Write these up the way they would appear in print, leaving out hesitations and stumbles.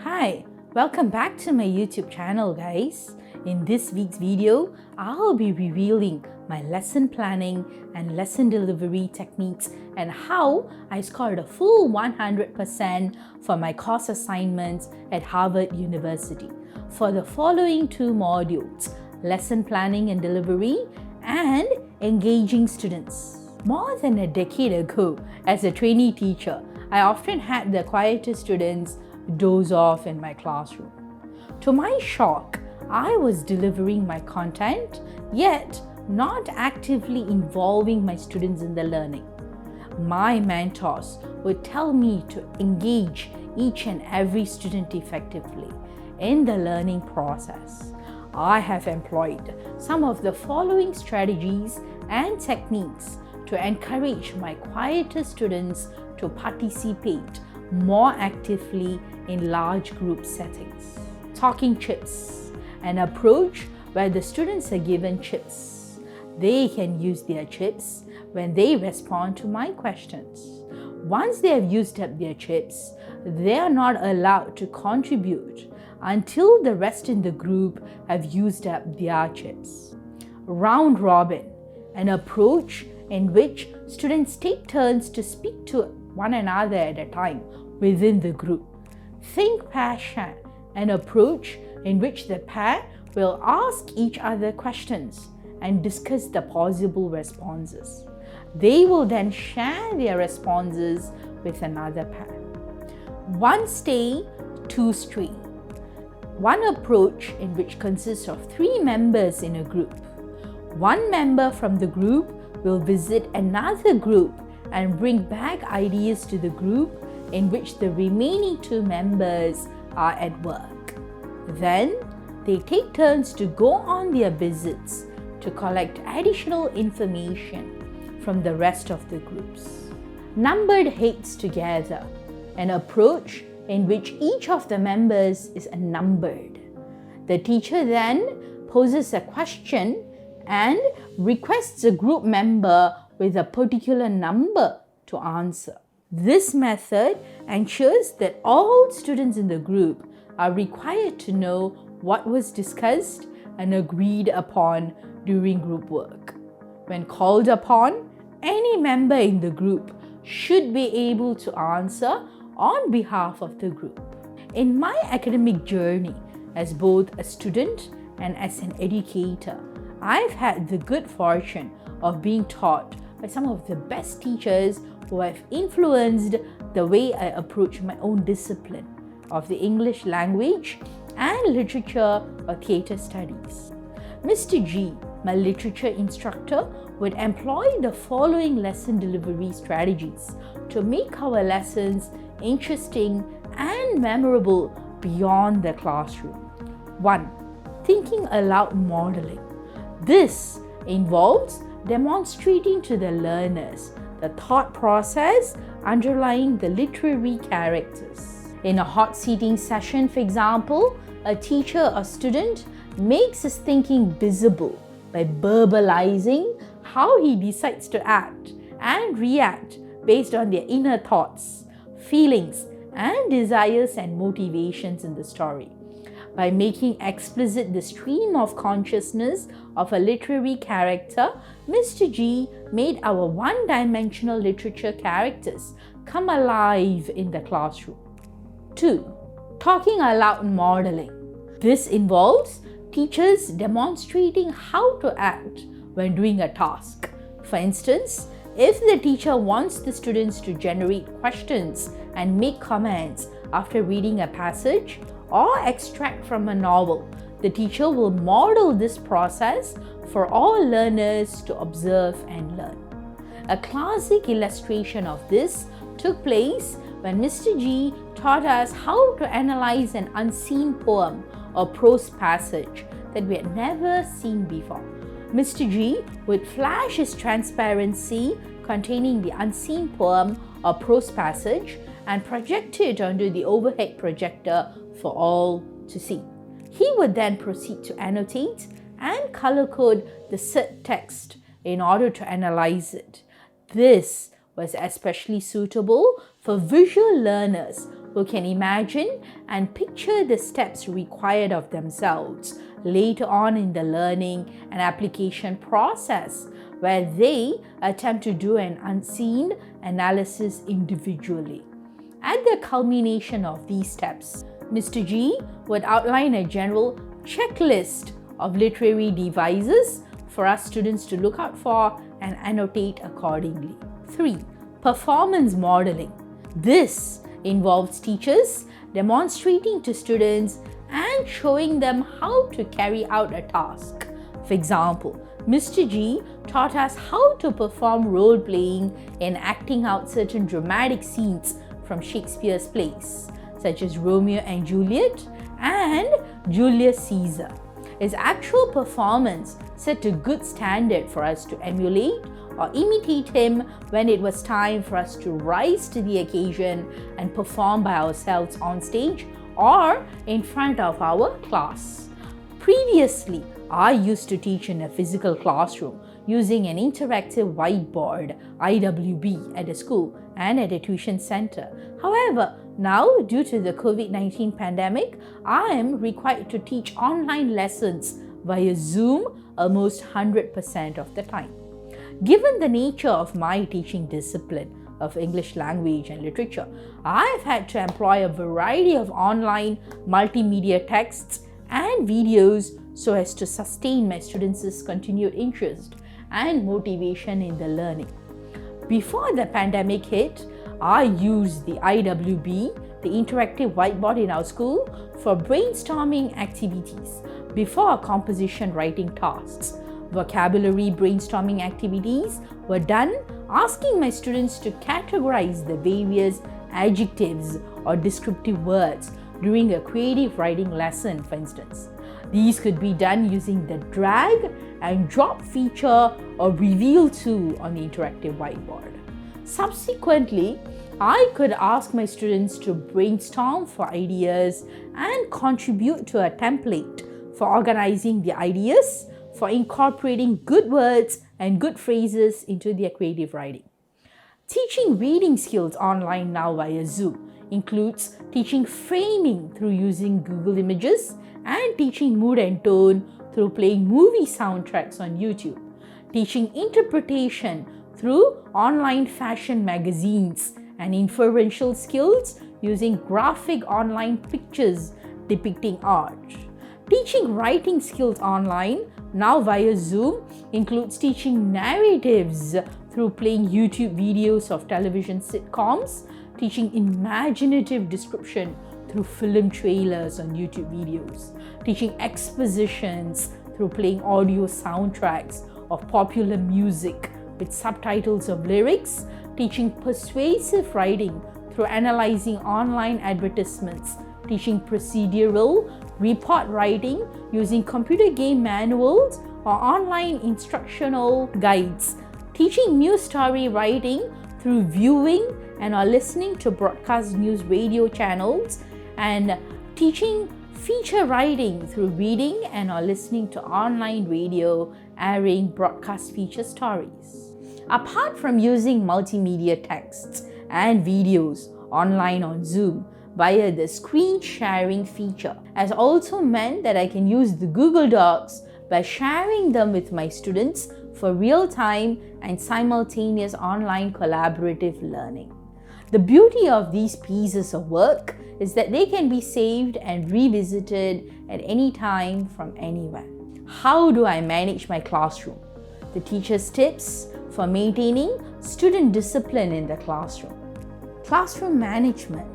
Hi, welcome back to my YouTube channel, guys. In this week's video, I'll be revealing my lesson planning and lesson delivery techniques and how I scored a full 100% for my course assignments at Harvard University for the following two modules: lesson planning and delivery and engaging students. More than a decade ago, as a trainee teacher, I often had the quieter students doze off in my classroom. To my shock, I was delivering my content, yet not actively involving my students in the learning. My mentors would tell me to engage each and every student effectively in the learning process. I have employed some of the following strategies and techniques to encourage my quieter students to participate more actively in large group settings. Talking chips, an approach where the students are given chips. They can use their chips when they respond to my questions. Once they have used up their chips, they are not allowed to contribute until the rest in the group have used up their chips. Round robin, an approach in which students take turns to speak to one another at a time within the group. Think pair share, an approach in which the pair will ask each other questions and discuss the possible responses. They will then share their responses with another pair. One stay, two stray. One approach in which consists of three members in a group. One member from the group will visit another group and bring back ideas to the group in which the remaining two members are at work. Then they take turns to go on their visits to collect additional information from the rest of the groups. Numbered heads together, an approach in which each of the members is numbered. The teacher then poses a question and requests a group member with a particular number to answer. This method ensures that all students in the group are required to know what was discussed and agreed upon during group work. When called upon, any member in the group should be able to answer on behalf of the group. In my academic journey as both a student and as an educator, I've had the good fortune of being taught by some of the best teachers who have influenced the way I approach my own discipline of the English language and literature or theatre studies. Mr. G, my literature instructor, would employ the following lesson delivery strategies to make our lessons interesting and memorable beyond the classroom. 1. Thinking aloud modeling. This involves demonstrating to the learners the thought process underlying the literary characters. In a hot seating session, for example, a teacher or student makes his thinking visible by verbalizing how he decides to act and react based on their inner thoughts, feelings, and desires and motivations in the story. By making explicit the stream of consciousness of a literary character, Mr. G made our one-dimensional literature characters come alive in the classroom. 2. Talking aloud modeling. This involves teachers demonstrating how to act when doing a task. For instance, if the teacher wants the students to generate questions and make comments after reading a passage or extract from a novel, the teacher will model this process for all learners to observe and learn. A classic illustration of this took place when Mr. G taught us how to analyze an unseen poem or prose passage that we had never seen before. Mr. G would flash his transparency containing the unseen poem or prose passage and project it onto the overhead projector for all to see. He would then proceed to annotate and color code the said text in order to analyze it. This was especially suitable for visual learners who can imagine and picture the steps required of themselves later on in the learning and application process, where they attempt to do an unseen analysis individually. At the culmination of these steps, Mr. G would outline a general checklist of literary devices for us students to look out for and annotate accordingly. 3. Performance modeling. This involves teachers demonstrating to students and showing them how to carry out a task. For example, Mr. G taught us how to perform role-playing in acting out certain dramatic scenes from Shakespeare's plays, such as Romeo and Juliet and Julius Caesar. His actual performance set a good standard for us to emulate or imitate him when it was time for us to rise to the occasion and perform by ourselves on stage or in front of our class. Previously, I used to teach in a physical classroom using an interactive whiteboard, IWB, at a school and at a tuition center. However, now, due to the COVID-19 pandemic, I am required to teach online lessons via Zoom almost 100% of the time. Given the nature of my teaching discipline of English language and literature, I've had to employ a variety of online multimedia texts and videos so as to sustain my students' continued interest and motivation in the learning. Before the pandemic hit, I used the IWB, the interactive whiteboard in our school, for brainstorming activities before composition writing tasks. Vocabulary brainstorming activities were done asking my students to categorize the various adjectives or descriptive words during a creative writing lesson, for instance. These could be done using the drag and drop feature or reveal tool on the interactive whiteboard. Subsequently, I could ask my students to brainstorm for ideas and contribute to a template for organizing the ideas, for incorporating good words and good phrases into their creative writing. Teaching reading skills online now via Zoom includes teaching framing through using Google Images and teaching mood and tone through playing movie soundtracks on YouTube. Teaching interpretation through online fashion magazines and inferential skills using graphic online pictures depicting art. Teaching writing skills online, now via Zoom, includes teaching narratives through playing YouTube videos of television sitcoms, teaching imaginative description through film trailers on YouTube videos, teaching expositions through playing audio soundtracks of popular music with subtitles of lyrics, teaching persuasive writing through analyzing online advertisements, teaching procedural report writing using computer game manuals or online instructional guides, teaching news story writing through viewing and or listening to broadcast news radio channels, and teaching feature writing through reading and or listening to online radio airing broadcast feature stories. Apart from using multimedia texts and videos online on Zoom via the screen sharing feature, has also meant that I can use the Google Docs by sharing them with my students for real-time and simultaneous online collaborative learning. The beauty of these pieces of work is that they can be saved and revisited at any time from anywhere. How do I manage my classroom? The teacher's tips for maintaining student discipline in the classroom. Classroom management.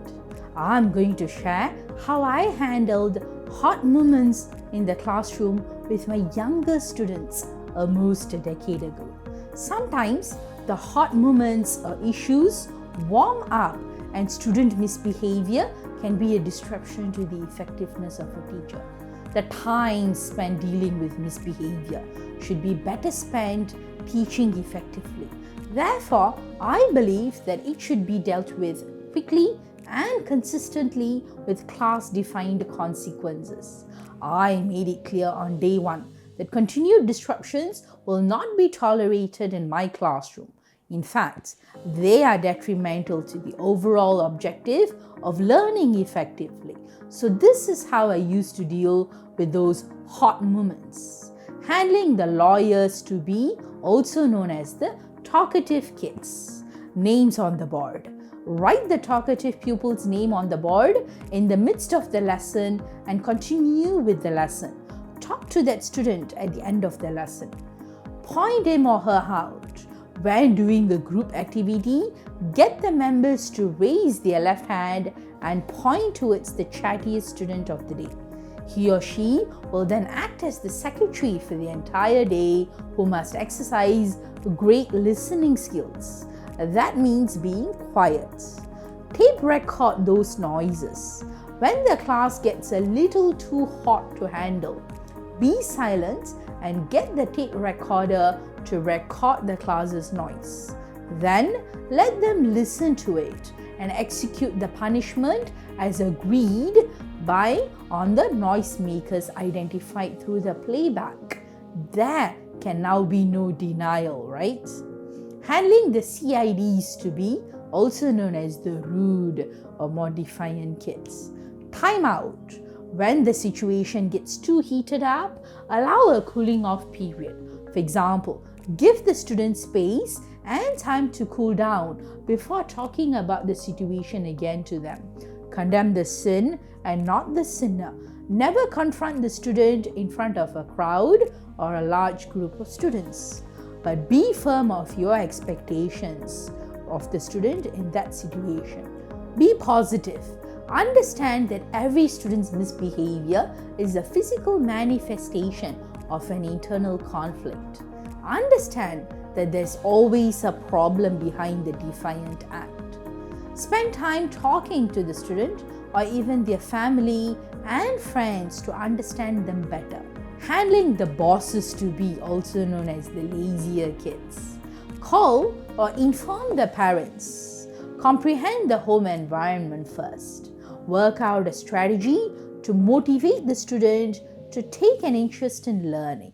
I'm going to share how I handled hot moments in the classroom with my younger students almost a decade ago. Sometimes the hot moments or issues warm up and student misbehavior can be a disruption to the effectiveness of a teacher. The time spent dealing with misbehavior should be better spent teaching effectively. Therefore, I believe that it should be dealt with quickly and consistently with class-defined consequences. I made it clear on day one that continued disruptions will not be tolerated in my classroom. In fact, they are detrimental to the overall objective of learning effectively. So this is how I used to deal with those hot moments. Handling the lawyers to be, also known as the talkative kids. Names on the board. Write the talkative pupil's name on the board in the midst of the lesson and continue with the lesson. Talk to that student at the end of the lesson. Point him or her out. When doing a group activity, get the members to raise their left hand and point towards the chattiest student of the day. He or she will then act as the secretary for the entire day, who must exercise great listening skills. That means being quiet. Tape record those noises. When the class gets a little too hot to handle, be silent and get the tape recorder to record the class's noise. Then let them listen to it and execute the punishment as agreed by on the noisemakers identified through the playback. There can now be no denial, right? Handling the CIDs to be, also known as the rude or more defiant kids. Time out. When the situation gets too heated up, allow a cooling off period. For example, give the student space and time to cool down before talking about the situation again to them. Condemn the sin and not the sinner. Never confront the student in front of a crowd or a large group of students. But be firm of your expectations of the student in that situation. Be positive. Understand that every student's misbehavior is a physical manifestation of an internal conflict. Understand that there's always a problem behind the defiant act. Spend time talking to the student or even their family and friends to understand them better. Handling the bosses to be, also known as the lazier kids. Call or inform the parents. Comprehend the home environment first. Work out a strategy to motivate the student to take an interest in learning.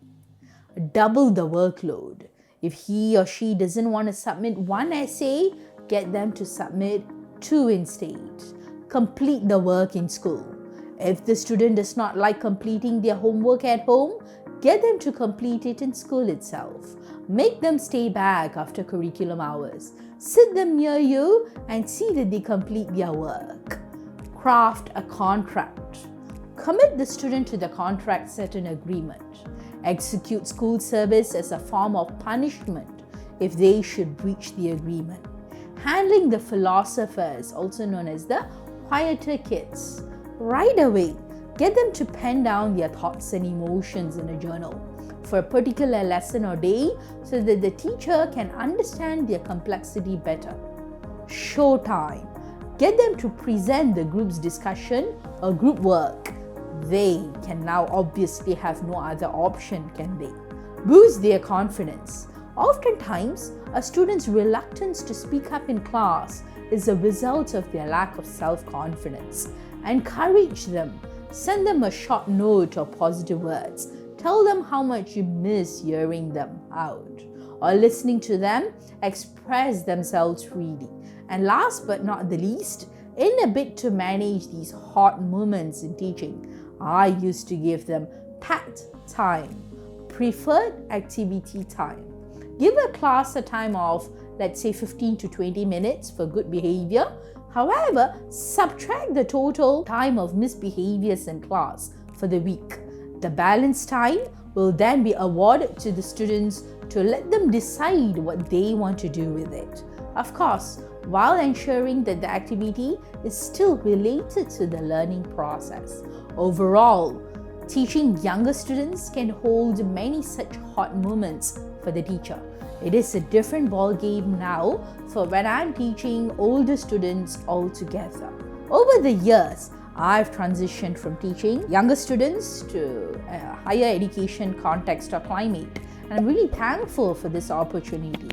Double the workload. If he or she doesn't want to submit one essay, get them to submit 2 instead. Complete the work in school. If the student does not like completing their homework at home, get them to complete it in school itself. Make them stay back after curriculum hours. Sit them near you and see that they complete their work. Craft a contract. Commit the student to the contract set in agreement. Execute school service as a form of punishment if they should breach the agreement. Handling the philosophers, also known as the quieter kids. Right away, get them to pen down their thoughts and emotions in a journal for a particular lesson or day so that the teacher can understand their complexity better. Showtime. Get them to present the group's discussion or group work. They can now obviously have no other option, can they? Boost their confidence. Oftentimes, a student's reluctance to speak up in class is a result of their lack of self-confidence. Encourage them. Send them a short note or positive words. Tell them how much you miss hearing them out. Or listening to them express themselves freely. And last but not the least, in a bid to manage these hot moments in teaching, I used to give them PAT time, preferred activity time. Give a class a time of, let's say, 15 to 20 minutes for good behavior. However, subtract the total time of misbehaviors in class for the week. The balance time will then be awarded to the students to let them decide what they want to do with it. Of course, while ensuring that the activity is still related to the learning process. Overall, teaching younger students can hold many such hot moments for the teacher. It is a different ballgame now for when I'm teaching older students altogether. Over the years, I've transitioned from teaching younger students to a higher education context or climate, and I'm really thankful for this opportunity.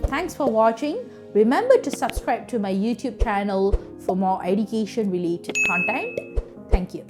Thanks for watching. Remember to subscribe to my YouTube channel for more education related content. Thank you.